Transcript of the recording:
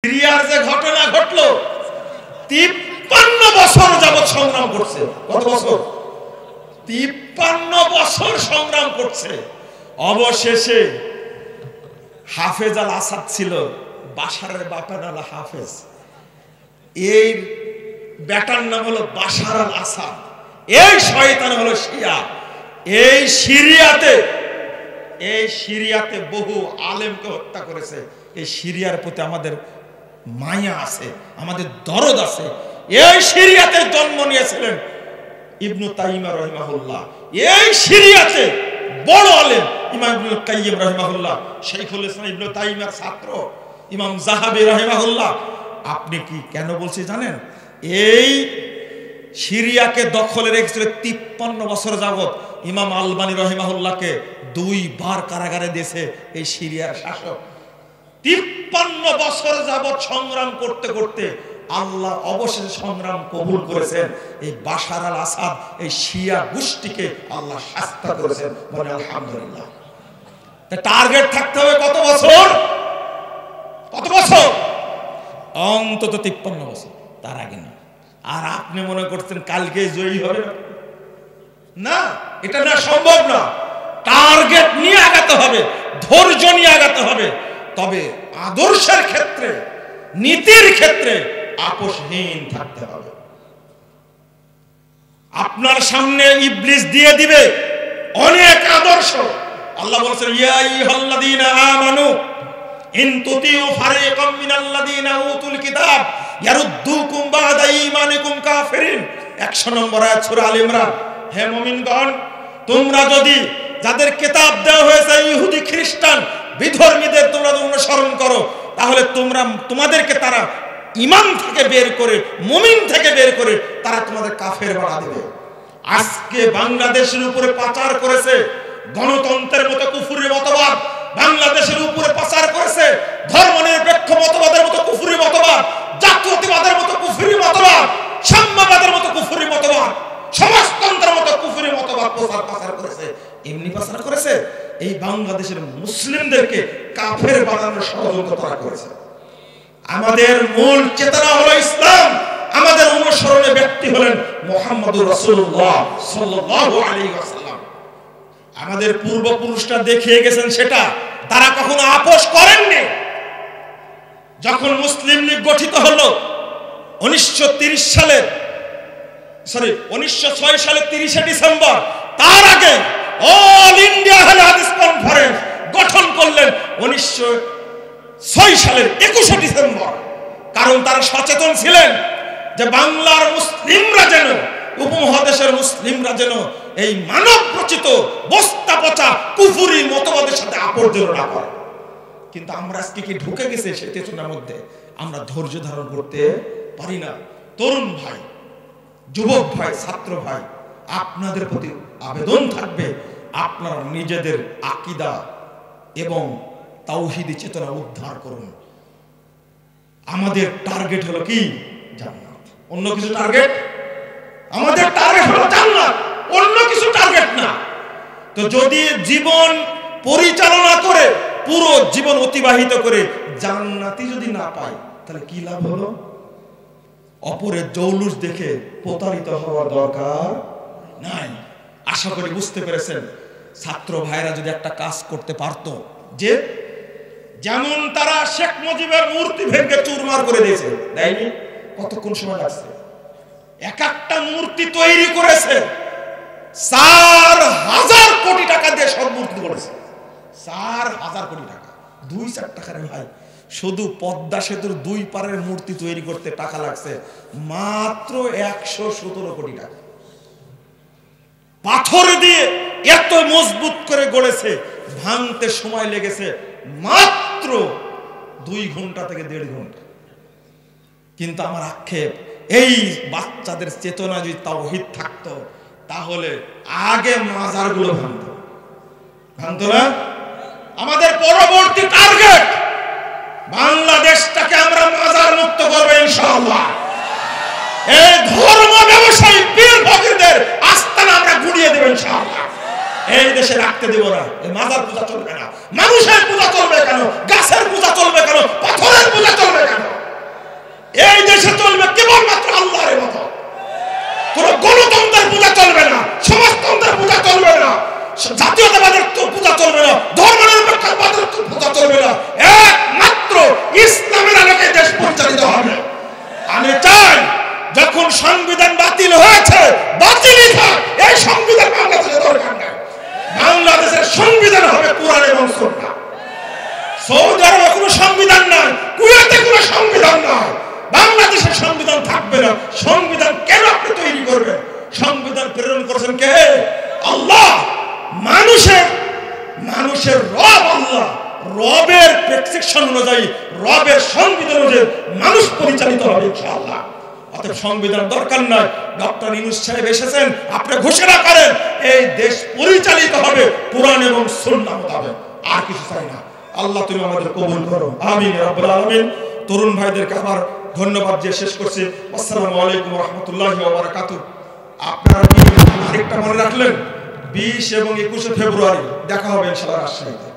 সিরিয়ার যে ঘটনা ঘটলো 53 বছর যাবত সংগ্রাম করছে। কত বছর? 53 বছর সংগ্রাম করছে। অবশেষে হাফেজ আল আসাদ ছিল, বাশারের বাপের নাম হাফেজ, এই বেটার নাম হলো বাশার আল আসাদ, এই শয়তান হলো শিয়া। এই সিরিয়াতে বহু আলেমকে হত্যা করেছে। এই সিরিয়ার প্রতি আমাদের মায়া আছে, আমাদের দরদ আছে। এই সিরিয়াতে জন্ম নিয়েছিলেন ইবনু তাইমিয়া রাহিমাহুল্লাহ। এই সিরিয়াতে বড় আলেম ইমাম ইবনুল কাইয়িম রাহিমাহুল্লাহ, শাইখুল ইসলাম ইবনু তাইমিয়ার ছাত্র ইমাম যাহাবী রাহিমাহুল্লাহ। আপনি কি কেন বলছি জানেন? এই সিরিয়াকে দখলে রেখেছিল 53 বছর যাবত। ইমাম আলবানী রাহিমাহুল্লাহকে 2 বার কারাগারে দিয়েছে এই সিরিয়ার শাসক। 53 বছর যাবত সংগ্রাম করতে করতে আল্লাহ অবশেষে সংগ্রাম কবুল করেছেন। এই বাশার আল আসাদ, এই শিয়া গোষ্ঠীকে আল্লাহ শাস্তি করেছেন। বলে আলহামদুলিল্লাহ। টার্গেট থাকতে হবে কত বছর? কত বছর? অন্তত 53 বছর, তার আগে না। আর আপনি মনে করছেন কালকে জয়ী হবে না, এটা না, সম্ভব না। টার্গেট নিয়ে আগাতে হবে, ধৈর্য নিয়ে আগাতে হবে। তবে আদর্শের ক্ষেত্রে, নীতির ক্ষেত্রে আপোষহীন থাকতে হবে। আপনার সামনে ইবলিস দিয়ে দিবে অনেক আদর্শ। আল্লাহ বলেছেন ইয়া আইয়ুহাল্লাযীনা আমানু ইন তুতিউ ফারিকাম মিনাল্লাযীনা উতুল কিতাব ইয়ারুদ্দুকুম বা'দা ঈমানিকুম কাফিরিন। 100 নম্বর আয়াত সূরা আলে ইমরান। হে মুমিনগণ, তোমরা যদি যাদের কিতাব দেওয়া হয়েছে ইহুদি খ্রিস্টান বিধর্মীদের তোমরা অনুসরণ করো, তাহলে তোমাদেরকে তারা ঈমান থেকে বের করে, মুমিন থেকে বের করে তারা তোমাদের কাফের বানা দেবে। আজকে বাংলাদেশের উপরে পাচার করেছে গণতন্ত্রের মতো কুফরি মতবাদ, বাংলাদেশের উপরে পাচার করেছে ধর্মনিরপেক্ষ মতবাদের মতো কুফরি মতবাদ, জাতীয়তাবাদের মতো কুফরি মতবাদ, সাম্যবাদের মতো কুফরি মতবাদ, সমাজতন্ত্রের মতো কুফরি মতবাদ পাচার করেছে। এমনি পাচার করেছে, এই বাংলাদেশের মুসলিমদেরকে কাফের বানানোর ষড়যন্ত্র করেছে। আমাদের মূল চেতনা হলো ইসলাম। আমাদের অনুসরণে ব্যক্তি হলেন মুহাম্মদুর রাসূলুল্লাহ সাল্লাল্লাহু আলাইহি ওয়াসাল্লাম। আমাদের পূর্বপুরুষরা দেখিয়ে গেছেন সেটা, তারা কখনো আপোষ করেননি। যখন মুসলিম লীগ গঠিত হলো 1906 সালের 30 ডিসেম্বর, তার আগে অল ইন্ডিয়া হাদিস কনফারেন্স গঠন করলেন 1906 সালের 21 ডিসেম্বর। কারণ তারা সচেতন ছিলেন যে বাংলার মুসলিমরা যেন, উপমহাদেশের মুসলিমরা যেন এই মানব রচিত বস্তা পচা কুফরি মতবাদের সাথে আপোষ না করে। কিন্তু আমরা আজকে কি ঢুকে গেছে সেই চেতনার মধ্যে? আমরা ধৈর্য ধারণ করতে পারি না। তরুণ ভাই, যুবক ভাই, ছাত্র ভাই, আপনাদের প্রতি আবেদন থাকবে, আপনারা নিজেদের আকীদা এবং তাওহীদি চেতনা উদ্ধার করুন। আমাদের টার্গেট হলো কি? জান্নাত। অন্য কিছু টার্গেট? আমাদের টার্গেট হলো জান্নাত, অন্য কিছু টার্গেট না। তো যদি জীবন পরিচালনা করে, পুরো জীবন অতিবাহিত করে জান্নাতি যদি না পাই, তাহলে কি লাভ হলো? অপরের জৌলুস দেখে প্রতারিত হওয়ার দরকার নাই। আশা করি বুঝতে পেরেছেন। ছাত্র ভাইরা যদি একটা কাজ করতে পারতো, যে যেমন তারা শেখ মুজিবের মূর্তি ভেঙে চুরমার করে দিয়েছে, দেয়নি? কতক্ষণ সময় লাগছে? এক একটা মূর্তি তৈরি করেছে 4000 কোটি টাকা দিয়ে, সব মূর্তি করেছে 4000 কোটি টাকা। 2-4 টাকার ভাই, শুধু পদ্মা সেতুর 2 পারের মূর্তি তৈরি করতে টাকা লাগছে মাত্র 117 কোটি টাকা। পাথর দিয়ে এত মজবুত করে গড়েছে, ভাঙতে সময় লেগেছে মাত্র 2 ঘন্টা থেকে 1.5 ঘন্টা। কিন্তু আমার আক্ষেপ, এই বাচ্চাদের চেতনা যদি তাওহীদ থাকতো, তাহলে আগে মাজারগুলো ভাঙতো না। আমাদের পরবর্তী টার্গেট বাংলাদেশটাকে আমরা মাজার মুক্ত করবো ইনশাআল্লাহ। এই ধর্ম ব্যবসায়ী পীর ফকিরদের আস্তানা আমরা গুড়িয়ে দেব ইনশাআল্লাহ। এই দেশে রাখতে দেব না। এই মাজার পূজা চলবে না, মানুষের পূজা চলবে কেন, গাছের পূজা চলবে কেন, পাথরের পূজা চলবে কেন? এই দেশে চলবে কেবলমাত্র আল্লাহর ইবাদত। কোন গণতন্ত্রের পূজা চলবে না, সমাজতন্ত্রের পূজা চলবে না, জাতীয়তাবাদের পূজা চলবে না, ধর্মনিরপেক্ষতাবাদের পূজা চলবে না। একমাত্র ইসলামের আলোকে দেশ পরিচালিত হবে। আমি চাই যখন সংবিধান বাতিল হয়েছে, বাতিলই থাক, এই সংবিধান বাংলাদেশের দরকার নাই। বাংলাদেশের সংবিধান হবে কোরআন এবং সুন্নাহ। সৌদি আরবে কোনো সংবিধান নাই, কুয়েতে কোনো সংবিধান নাই, বাংলাদেশের সংবিধান থাকবে না। সংবিধান কেন আপনি তৈরি করবেন? সংবিধান প্রেরণ করেছেন কে? আল্লাহ। মানুষের রব আল্লাহ, রবের প্রেসক্রিপশন অনুযায়ী, রবের সংবিধান অনুযায়ী মানুষ পরিচালিত হবে ইনশাআল্লাহ। অতএব সংবিধান দরকার নাই। ডক্টর ইউনূস সাহেব এসেছেন, আপনি ঘোষণা করেন এই দেশ পরিচালিত হবে কোরআন এবং সুন্নাহ মোতাবেক, আর কিছু চাই না। আল্লাহ তুমি আমাদের কবুল করো, আমিন ইয়া রাব্বাল আলামিন। তরুণ ভাইদেরকে আবার ধন্যবাদ দিয়ে শেষ করছি। আসসালামু আলাইকুম ওয়া রাহমাতুল্লাহি ওয়া বারাকাতুহু। আপনারা কি আরেকটা মনে রাখলেন, 20 এবং 21 ফেব্রুয়ারি দেখা হবে ইনশাআল্লাহ রাজশাহীতে।